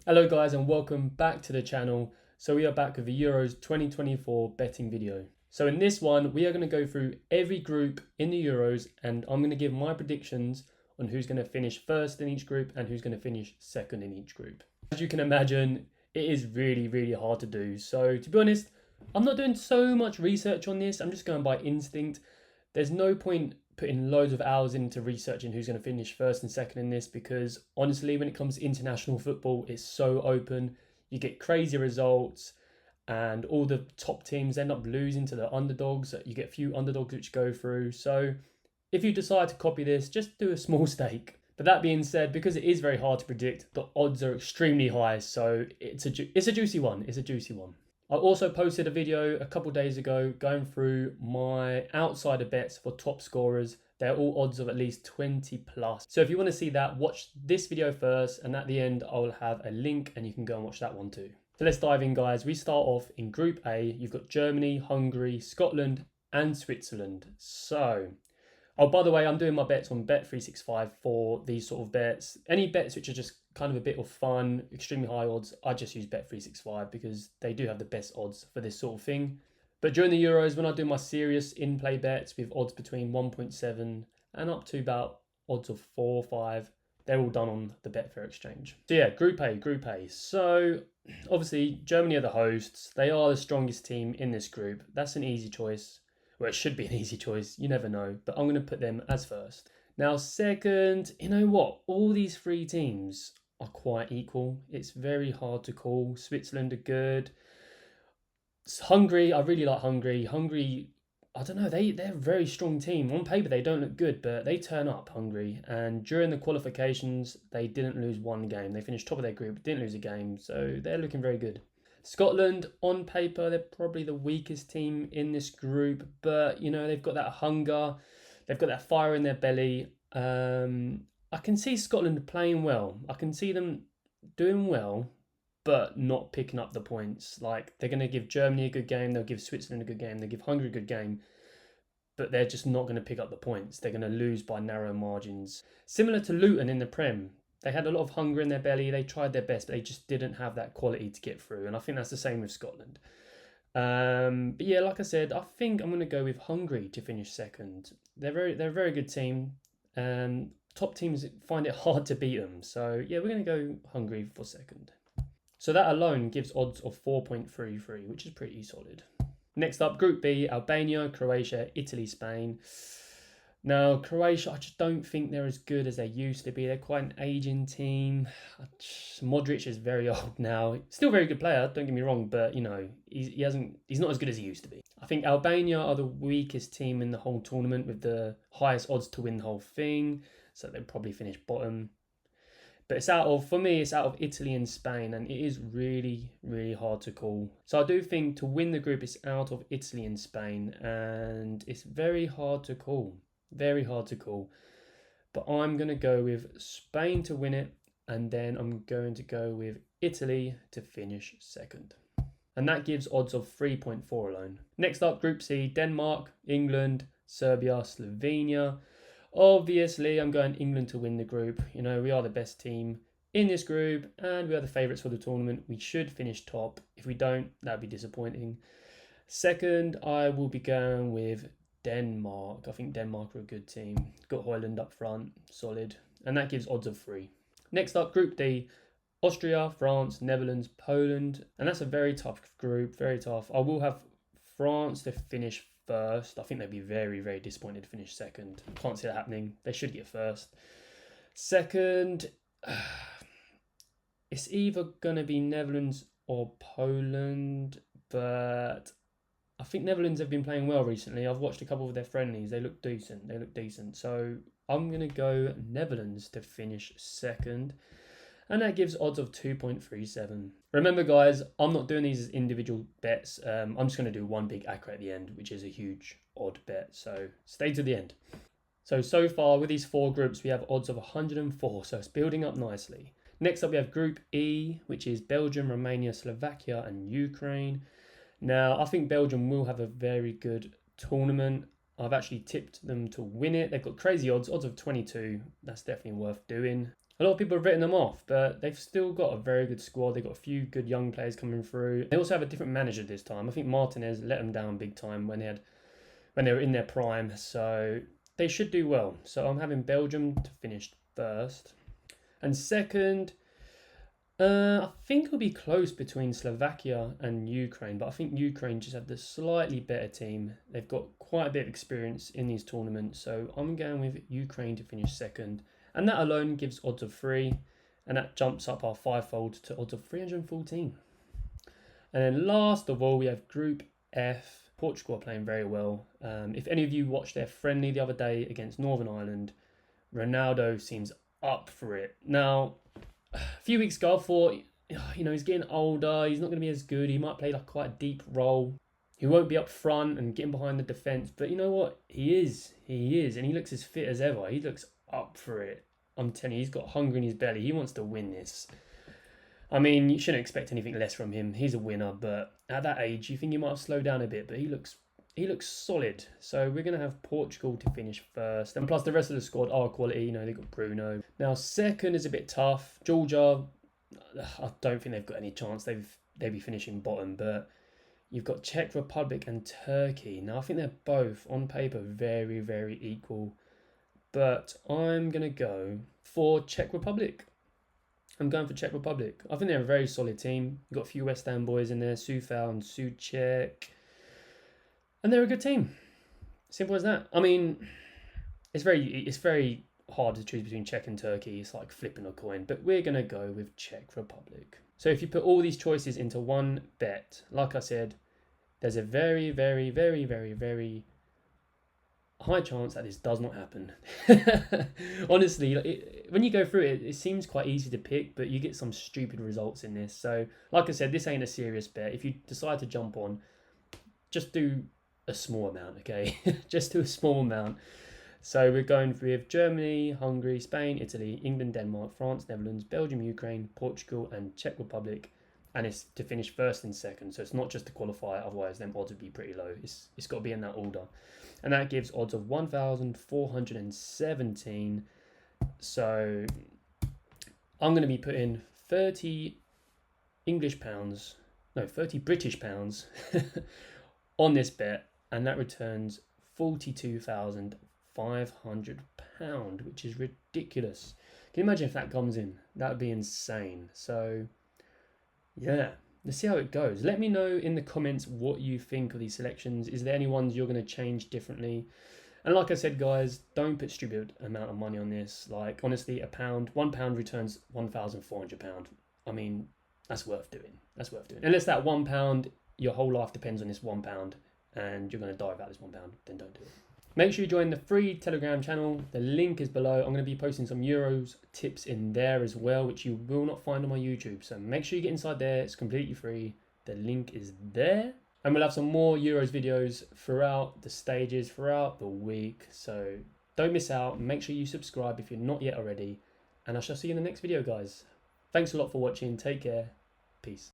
Hello guys and welcome back to the channel. So we are back with the Euros 2024 betting video. So in this one we are going to go through every group in the Euros and I'm going to give my predictions on who's going to finish first in each group and who's going to finish second in each group. As you can imagine, it is really hard to do. So to be honest, I'm not doing so much research on this. I'm just going by instinct. There's no point putting loads of hours into researching who's going to finish first and second in this because honestly, when it comes to international football, it's so open. You get crazy results and all the top teams end up losing to the underdogs. You get a few underdogs which go through. So if you decide to copy this, just do a small stake. But that being said, because it is very hard to predict, the odds are extremely high. So it's a juicy one. It's a juicy one. I also posted a video a couple days ago going through my outsider bets for top scorers. They're all odds of at least 20 plus. So if you want to see that, watch this video first, and at the end I'll have a link and you can go and watch that one too. So let's dive in, guys. We start off in Group A. You've got Germany, Hungary, Scotland and Switzerland. So, oh, by the way, I'm doing my bets on Bet365 for these sort of bets. Any bets which are just kind of a bit of fun, extremely high odds, I just use Bet365 because they do have the best odds for this sort of thing. But during the Euros, when I do my serious in-play bets with odds between 1.7 and up to about odds of 4 or 5, they're all done on the Betfair exchange. So yeah, Group A. So obviously, Germany are the hosts. They are the strongest team in this group. That's an easy choice. Well, it should be an easy choice. You never know. But I'm going to put them as first. Now, second, you know what? All these three teams are quite equal. It's very hard to call. Switzerland are good. Hungary, I really like Hungary. Hungary, I don't know, they're a very strong team. On paper, they don't look good, but they turn up, Hungary. And during the qualifications, they didn't lose one game. They finished top of their group, didn't lose a game. So they're looking very good. Scotland, on paper, they're probably the weakest team in this group. But, you know, they've got that hunger. They've got that fire in their belly. I can see Scotland playing well. I can see them doing well, but not picking up the points. Like, they're going to give Germany a good game. They'll give Switzerland a good game. They'll give Hungary a good game. But they're just not going to pick up the points. They're going to lose by narrow margins. Similar to Luton in the Prem. They had a lot of hunger in their belly. They tried their best, but they just didn't have that quality to get through. And I think that's the same with Scotland. But yeah, like I said, I think I'm going to go with Hungary to finish second. They're a very good team. Top teams find it hard to beat them. So yeah, we're going to go Hungary for second. So that alone gives odds of 4.33, which is pretty solid. Next up, Group B, Albania, Croatia, Italy, Spain. Now, Croatia, I just don't think they're as good as they used to be. They're quite an aging team. Modric is very old now. Still a very good player, don't get me wrong, but you know, he's not as good as he used to be. I think Albania are the weakest team in the whole tournament with the highest odds to win the whole thing. So they'll probably finish bottom. But for me, it's out of Italy and Spain, and it is really hard to call. So I do think to win the group, it's out of Italy and Spain, and it's very hard to call. Very hard to call. But I'm going to go with Spain to win it, and then I'm going to go with Italy to finish second. And that gives odds of 3.4 alone. Next up, Group C, Denmark, England, Serbia, Slovenia. Obviously, I'm going England to win the group. You know, we are the best team in this group and we are the favourites for the tournament. We should finish top. If we don't, that'd be disappointing. Second, I will be going with Denmark. I think Denmark are a good team. Got Højlund up front, solid. And that gives odds of 3. Next up, Group D, Austria, France, Netherlands, Poland. And that's a very tough group, very tough. I will have France to finish first. I think they'd be very disappointed to finish second. Can't see that happening. They should get first. Second, it's either going to be Netherlands or Poland, but I think Netherlands have been playing well recently. I've watched a couple of their friendlies. They look decent. So I'm going to go Netherlands to finish second. And that gives odds of 2.37. Remember, guys, I'm not doing these as individual bets. I'm just going to do one big accurate at the end, which is a huge odd bet. So stay to the end. So far with these 4 groups, we have odds of 104. So it's building up nicely. Next up, we have Group E, which is Belgium, Romania, Slovakia, and Ukraine. Now, I think Belgium will have a very good tournament. I've actually tipped them to win it. They've got crazy odds of 22. That's definitely worth doing. A lot of people have written them off, but they've still got a very good squad. They've got a few good young players coming through. They also have a different manager this time. I think Martinez let them down big time when they were in their prime. So they should do well. So I'm having Belgium to finish first. And second, I think it'll be close between Slovakia and Ukraine, but I think Ukraine just have the slightly better team. They've got quite a bit of experience in these tournaments, so I'm going with Ukraine to finish second. And that alone gives odds of 3, and that jumps up our fivefold to odds of 314. And then last of all, we have Group F. Portugal are playing very well. If any of you watched their friendly the other day against Northern Ireland, Ronaldo seems up for it. Now, a few weeks ago, I thought, he's getting older. He's not going to be as good. He might play like quite a deep role. He won't be up front and getting behind the defence. But you know what? He is. And he looks as fit as ever. He looks up for it. I'm telling you, he's got hunger in his belly. He wants to win this. I mean, you shouldn't expect anything less from him. He's a winner. But at that age, you think he might have slowed down a bit. But he looks solid. So we're going to have Portugal to finish first. And plus the rest of the squad are quality. They've got Bruno. Now, second is a bit tough. Georgia, I don't think they've got any chance. They'd be finishing bottom. But you've got Czech Republic and Turkey. Now, I think they're both, on paper, very, very equal. But I'm going to go for Czech Republic. I'm going for Czech Republic. I think they're a very solid team. You've got a few West Ham boys in there. Soufal and Souček. And they're a good team. Simple as that. I mean, it's very hard to choose between Czech and Turkey. It's like flipping a coin. But we're going to go with Czech Republic. So if you put all these choices into one bet, like I said, there's a very, very, very, very, very high chance that this does not happen. Honestly, when you go through it, it seems quite easy to pick, but you get some stupid results in this. So, like I said, this ain't a serious bet. If you decide to jump on, just do a small amount, okay? Just do a small amount. So we're going with Germany, Hungary, Spain, Italy, England, Denmark, France, Netherlands, Belgium, Ukraine, Portugal, and Czech Republic. And it's to finish first and second. So it's not just to qualify, otherwise them odds would be pretty low. It's got to be in that order. And that gives odds of 1,417. So I'm going to be putting 30 British pounds on this bet. And that returns £42,500, which is ridiculous. Can you imagine if that comes in? That would be insane. So, yeah, let's see how it goes. Let me know in the comments what you think of these selections. Is there any ones you're going to change differently? And like I said, guys, don't put stupid amount of money on this. Like, honestly, £1 returns £1,400. I mean, that's worth doing. Unless that £1, your whole life depends on this £1. And you're going to die without this £1, then don't do it. Make sure you join the free Telegram channel. The link is below. I'm going to be posting some Euros tips in there as well, which you will not find on my YouTube. So make sure you get inside there. It's completely free. The link is there. And we'll have some more Euros videos throughout the stages, throughout the week. So don't miss out. Make sure you subscribe if you're not yet already. And I shall see you in the next video, guys. Thanks a lot for watching. Take care. Peace.